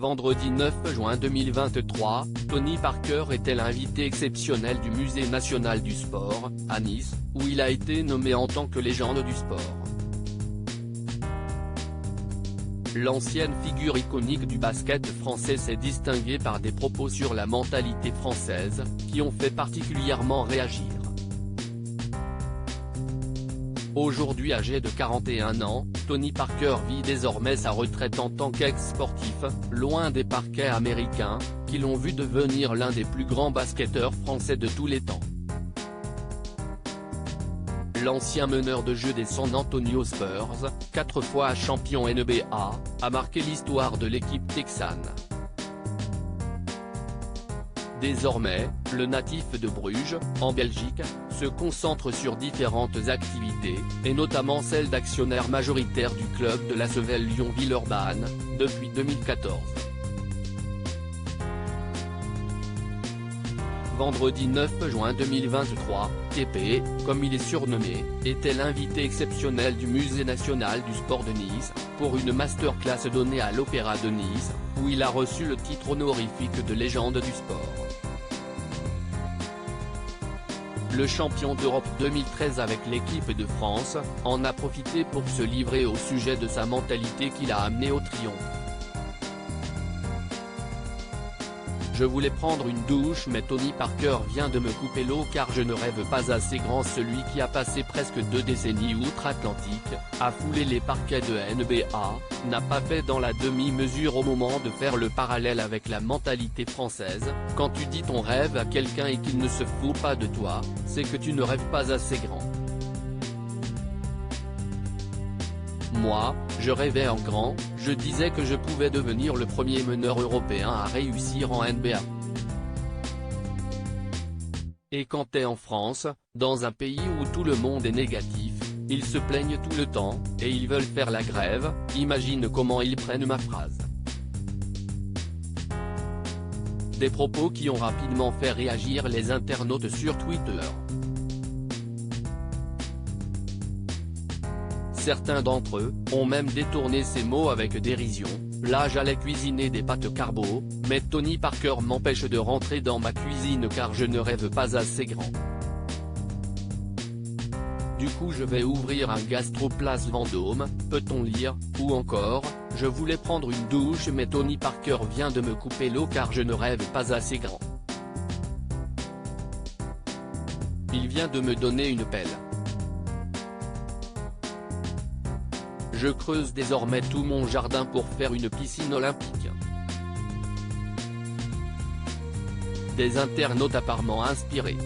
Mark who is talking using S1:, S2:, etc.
S1: Vendredi 9 juin 2023, Tony Parker était l'invité exceptionnel du Musée national du sport, à Nice, où il a été nommé en tant que légende du sport. L'ancienne figure iconique du basket français s'est distinguée par des propos sur la mentalité française, qui ont fait particulièrement réagir. Aujourd'hui âgé de 41 ans, Tony Parker vit désormais sa retraite en tant qu'ex-sportif, loin des parquets américains, qui l'ont vu devenir l'un des plus grands basketteurs français de tous les temps. L'ancien meneur de jeu des San Antonio Spurs, 4 fois champion NBA, a marqué l'histoire de l'équipe texane. Désormais, le natif de Bruges, en Belgique, se concentre sur différentes activités, et notamment celle d'actionnaire majoritaire du club de la Svel Lyon-Villeurbanne, depuis 2014. Vendredi 9 juin 2023, TP, comme il est surnommé, était l'invité exceptionnel du Musée national du sport de Nice, pour une masterclass donnée à l'Opéra de Nice, où il a reçu le titre honorifique de légende du sport. Le champion d'Europe 2013 avec l'équipe de France, en a profité pour se livrer au sujet de sa mentalité qui l'a amené au triomphe. Je voulais prendre une douche mais Tony Parker vient de me couper l'eau car je ne rêve pas assez grand. Celui qui a passé presque 2 décennies outre-Atlantique, à fouler les parquets de NBA, n'a pas fait dans la demi-mesure au moment de faire le parallèle avec la mentalité française. Quand tu dis ton rêve à quelqu'un et qu'il ne se fout pas de toi, c'est que tu ne rêves pas assez grand. Moi, je rêvais en grand, je disais que je pouvais devenir le premier meneur européen à réussir en NBA. Et quand t'es en France, dans un pays où tout le monde est négatif, ils se plaignent tout le temps, et ils veulent faire la grève, imagine comment ils prennent ma phrase. Des propos qui ont rapidement fait réagir les internautes sur Twitter. Certains d'entre eux, ont même détourné ces mots avec dérision. Là j'allais cuisiner des pâtes carbo, mais Tony Parker m'empêche de rentrer dans ma cuisine car je ne rêve pas assez grand. Du coup je vais ouvrir un gastro place Vendôme, peut-on lire, ou encore, je voulais prendre une douche mais Tony Parker vient de me couper l'eau car je ne rêve pas assez grand. Il vient de me donner une pelle. Je creuse désormais tout mon jardin pour faire une piscine olympique. Des internautes apparemment inspirés.